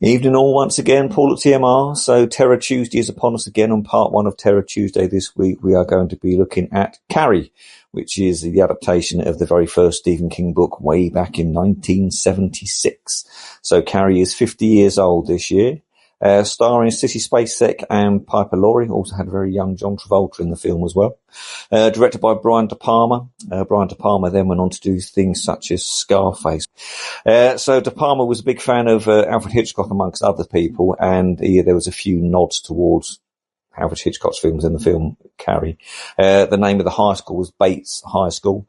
Evening all once again, Paul at TMR. So Terror Tuesday is upon us again. On part one of Terror Tuesday this week, we are going to be looking at Carrie, which is the adaptation of the very first Stephen King book way back in 1976. So Carrie is 50 years old this year. Starring Sissy Spacek and Piper Laurie. Also had a very young John Travolta in the film as well. Directed by Brian De Palma. Brian De Palma then went on to do things such as Scarface. So De Palma was a big fan of Alfred Hitchcock amongst other people, and there was a few nods towards Alfred Hitchcock's films in the film Carrie. The name of the high school was Bates High School.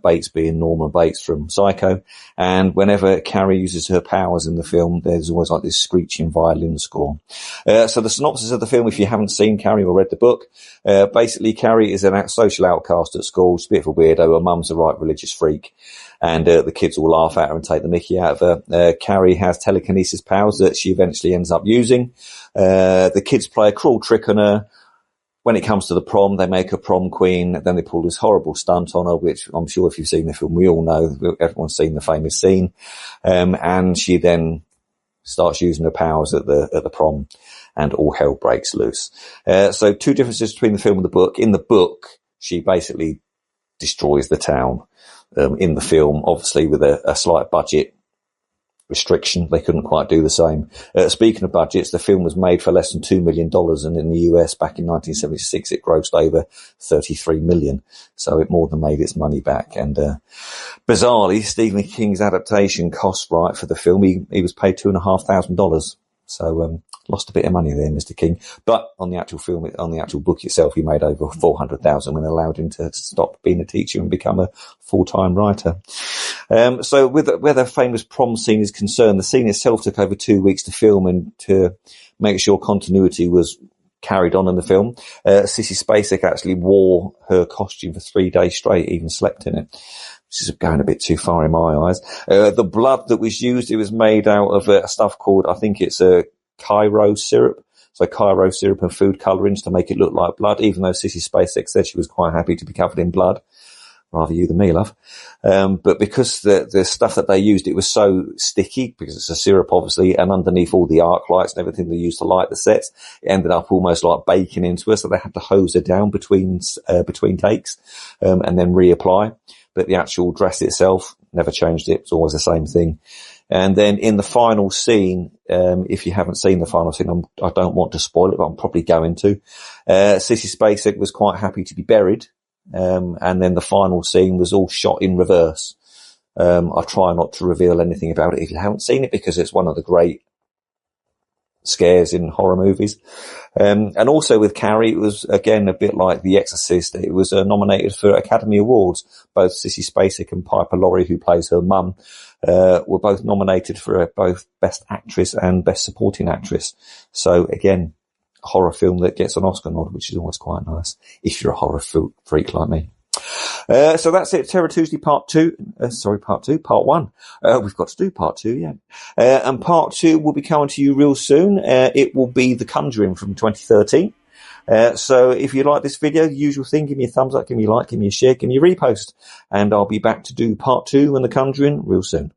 Bates being Norman Bates from Psycho. And whenever Carrie uses her powers in the film, there's always like this screeching violin score. So the synopsis of the film, if you haven't seen Carrie or read the book, basically Carrie is a social outcast at school. She's a bit of a weirdo. Her mum's a right religious freak. And the kids all laugh at her and take the mickey out of her. Carrie has telekinesis powers that she eventually ends up using. The kids play a cruel trick on her. When it comes to the prom, they make her prom queen. Then they pull this horrible stunt on her, which I'm sure if you've seen the film, we all know. Everyone's seen the famous scene. And she then starts using her powers at the prom, and all hell breaks loose. So two differences between the film and the book. In the book, she basically destroys the town. In the film, obviously with a slight budget restriction, they couldn't quite do the same. Speaking of budgets, the film was made for less than $2 million, and in the US back in 1976 it grossed over $33 million, so it more than made its money back. And bizarrely, Stephen King's adaptation cost right for the film, he was paid $2,500, so lost a bit of money there, Mr. King. But on the actual film, on the actual book itself, he made over $400,000 when it allowed him to stop being a teacher and become a full-time writer. So where the famous prom scene is concerned, the scene itself took over 2 weeks to film and to make sure continuity was carried on in the film. Sissy Spacek actually wore her costume for 3 days straight, even slept in it. Which is going a bit too far in my eyes. The blood that was used, it was made out of stuff called, I think it's a Cairo syrup. So Cairo syrup and food colorings to make it look like blood, even though Sissy Spacek said she was quite happy to be covered in blood. Rather you than me, love. But because the stuff that they used, it was so sticky, because it's a syrup, obviously, and underneath all the arc lights and everything they used to light the sets, it ended up almost like baking into her, so they had to hose her down between takes, and then reapply. But the actual dress itself never changed it. It's always the same thing. And then in the final scene, if you haven't seen the final scene, I don't want to spoil it, but I'm probably going to. Sissy Spacek was quite happy to be buried. And then the final scene was all shot in reverse. I try not to reveal anything about it if you haven't seen it, because it's one of the great scares in horror movies. And also with Carrie, it was again a bit like The Exorcist. It was nominated for Academy Awards. Both Sissy Spacek and Piper Laurie, who plays her mum, were both nominated for both Best Actress and Best Supporting Actress. So again, a horror film that gets an Oscar nod, which is always quite nice if you're a horror freak like me. So that's it. Terror Tuesday part one. We've got to do part two, yeah. And part two will be coming to you real soon. It will be The Conjuring from 2013. So if you like this video, the usual thing, give me a thumbs up, give me a like, give me a share, give me a repost. And I'll be back to do part two and The Conjuring real soon.